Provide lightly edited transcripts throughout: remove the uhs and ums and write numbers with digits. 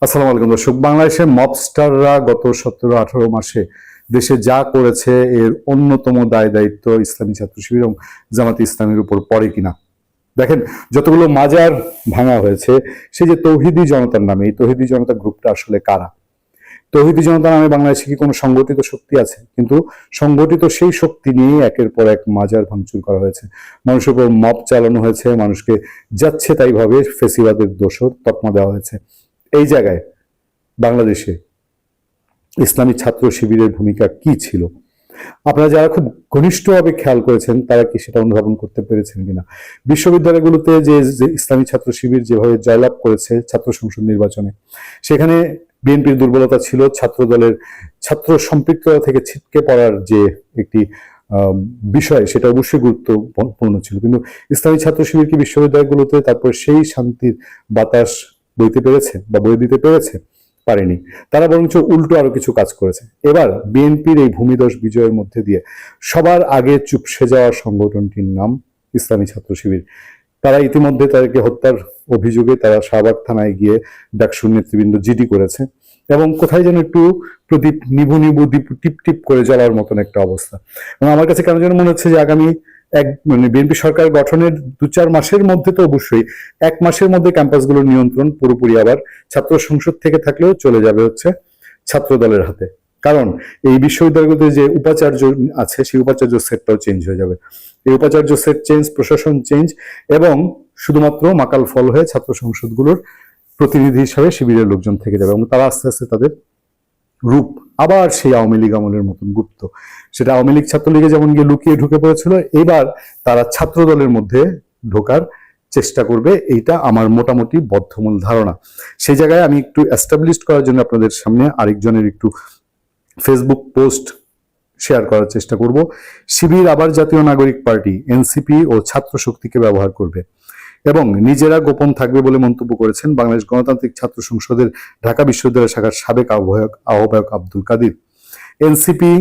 আসসালামু আলাইকুম দর্শক। বাংলাদেশের মবস্টাররা গত 17-18 মাসে দেশে যা করেছে এর অন্যতম দায় দায়িত্ব ইসলামী ছাত্র শিবির এবং জামাতে ইসলামের উপর পড়ে কিনা দেখেন। যতগুলো মাজার ভাঙা হয়েছে, সেই যে তৌহিদি জনতার নামে, এই তৌহিদি জনতা গ্রুপটা আসলে কারা? তৌহিদি জনতা নামে বাংলাদেশে কি কোনো সংগঠিত শক্তি আছে? কিন্তু সংগঠিত সেই শক্তি নিয়ে একের পর এক মাজার ভাঙচুর করা হয়েছে, মানুষের উপর মব চালানো হয়েছে, মানুষকে যাচ্ছে তাই ভাবে ফেসিবাদের দোষর তকমা দেওয়া হয়েছে। এই জায়গায় বাংলাদেশে ইসলামী ছাত্র শিবিরের ভূমিকা কি ছিল? আপনারা যারা খুব ঘনিষ্ঠভাবে খেয়াল করেছেন তারা কি সেটা অনুধাবন করতে পেরেছেন কিনা? বিশ্ববিদ্যালয়গুলোতে যে ইসলামী ছাত্র শিবির যেভাবে জয়লাভ করেছে ছাত্র সংসদ নির্বাচনে, সেখানে বিএনপির দুর্বলতা ছিল ছাত্র দলের ছাত্র সম্পৃক্ততা থেকে ছিটকে পড়ার যে একটি বিষয়, সেটা অবশ্যই গুরুত্বপূর্ণ ছিল। কিন্তু ইসলামী ছাত্র শিবির কি বিশ্ববিদ্যালয়গুলোতে তারপর সেই শান্তির বাতাস বইতে পেরেছে বা বই দিতে পেরেছে? পারেনি। তারা বরঞ্চ উল্টো আরো কিছু কাজ করেছে। এবার বিএনপির এই ভূমিধস বিজয়ের মধ্যে দিয়ে সবার আগে চুপসে যাওয়া সংগঠনটির নাম ইসলামী ছাত্র শিবির। তারা ইতিমধ্যে তাদেরকে হত্যার অভিযোগে তারা শাহবাগ থানায় গিয়ে ডাকসুর নেতৃবৃন্দ জিডি করেছে এবং কোথায় যেন একটু প্রদীপ নিভু নিভু টিপ টিপ করে জ্বলার মতন একটা অবস্থা। এবং আমার কাছে কেন যেন মনে হচ্ছে যে আগামী বিএনপি সরকার গঠনের 2-4 মাসের মধ্যে তো অবশ্যই 1 মাসের মধ্যে ক্যাম্পাসগুলোর নিয়ন্ত্রণ পুরোপুরি আবার ছাত্র সংসদ থেকে থাকলেও চলে যাবে হচ্ছে ছাত্র দলের হাতে। কারণ এই বিশ্ববিদ্যালয়গুলোতে যে উপাচার্য আছে সেই উপাচার্য সেটটাও চেঞ্জ হয়ে যাবে। এই উপাচার্য সেট চেঞ্জ, প্রশাসন চেঞ্জ, এবং শুধুমাত্র মাকাল ফল হয়ে ছাত্র সংসদগুলোর প্রতিনিধি হিসাবে শিবিরের লোকজন থেকে যাবে এবং তারা আস্তে আস্তে তাদের রূপ আবার সেই আওয়ামী লীগ আমলের মতন গুপ্ত, সেটা আওয়ামী লীগ ছাত্রলীগে যেমন গিয়ে লুকিয়ে ঢুকে পড়েছিল, এবার তারা ছাত্র দলের মধ্যে ঢোকার চেষ্টা করবে। এইটা আমার মোটামুটি বদ্ধমূল ধারণা। সেই জায়গায় আমি একটু এস্টাবলিশ করার জন্য আপনাদের সামনে আরেকজনের একটু ফেসবুক পোস্ট শেয়ার করার চেষ্টা করব। শিবির আবার জাতীয় নাগরিক পার্টি, এনসিপি ও ছাত্র শক্তিকে ব্যবহার করবে এবং নিজেরা গোপন থাকবে বলে মন্তব্য করেছেন বাংলাদেশ গণতান্ত্রিক ছাত্র সংসদের ঢাকা বিশ্ববিদ্যালয় শাখার সাবেক আহ্বায়ক আব্দুল কাদির। এনসিপি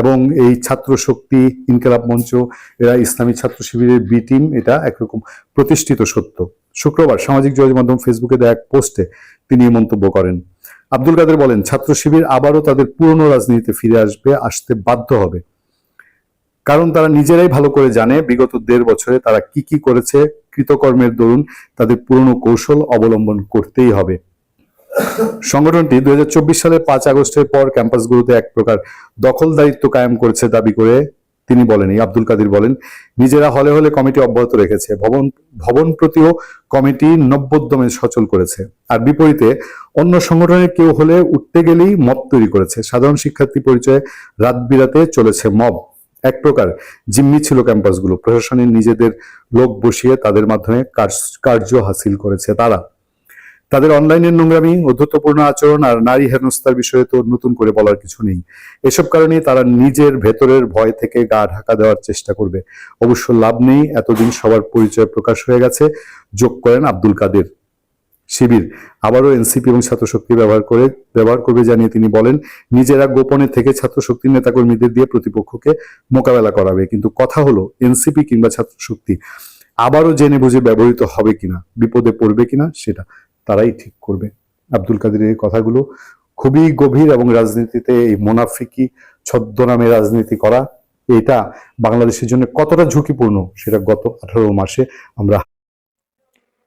এবং এই ছাত্র শক্তি, ইনকিলাব মঞ্চ, এরা ইসলামী ছাত্র শিবিরের বি টিম, এটা একরকম প্রতিষ্ঠিত সত্য। শুক্রবার সামাজিক যোগাযোগ মাধ্যম ফেসবুকে দেয়া এক পোস্টে তিনি মন্তব্য করেন। আব্দুল কাদের বলেন, ছাত্র শিবির আবারও তাদের পুরনো রাজনীতিতে ফিরে আসতে বাধ্য হবে, কারণ তারা নিজেরাই ভালো করে জানে বিগত 1.5 বছরে তারা কি কি করেছে। কৃতকর্মের দরুন তাদের পুরনো কৌশল অবলম্বন করতেই হবে। সংগঠনটি 2024 সালের 5 আগস্টের পর ক্যাম্পাসগুলোতে এক প্রকার দখলদারিত্ব কায়েম করেছে দাবি করে তিনি বলেন, আব্দুল কাদির বলেন, নিজেরা হলে হলে কমিটি অব্যাহত রেখেছে, ভবন প্রতিও কমিটি নব্যোদ্যমে সচল করেছে, আর বিপরীতে অন্য সংগঠনের কেউ হলে উঠতে গেলেই মব তৈরি করেছে। সাধারণ শিক্ষার্থী পরিচয়ে রাত বিরাতে চলেছে মব। এক প্রকার জিম্মি ছিল ক্যাম্পাসগুলো। প্রশাসনের নিজেদের লোক বসিয়ে তাদের মাধ্যমে কার্য হাসিল করেছে তারা। তাদের অনলাইনের নোংরামি, অধ্যত্বপূর্ণ আচরণ আর নারী হেনস্থার বিষয়ে তো নতুন করে বলার কিছু নেই। এসব কারণে তারা নিজের ভেতরের ভয় থেকে গা ঢাকা দেওয়ার চেষ্টা করবে। অবশ্য লাভ নেই, এতদিন সবার পরিচয় প্রকাশ হয়ে গেছে, যোগ করেন আব্দুল কাদের। শিবির আবারও এনসিপি এবং ছাত্র শক্তি ব্যবহার করবে জানিয়ে তিনি বলেন, নিজেরা গোপনে থেকে ছাত্র শক্তির নেতাকর্মীদের দিয়ে প্রতিপক্ষকে মোকাবেলা করাবে। কিন্তু কথা হলো, এনসিপি কিংবা ছাত্র শক্তি আবারও জেনে বুঝে ব্যবহৃত হবে কিনা, বিপদে পড়বে কিনা, সেটা তারাই ঠিক করবে। আব্দুল কাদেরের এই কথাগুলো খুবই গভীর এবং রাজনীতিতে এই মোনাফিকি ছদ্মনামে রাজনীতি করা, এটা বাংলাদেশের জন্য কতটা ঝুঁকিপূর্ণ সেটা গত 18 মাসে আমরা।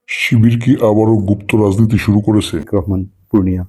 শিবির কি আবারও গুপ্ত রাজনীতি শুরু করেছে? রহমান, পূর্ণিয়া।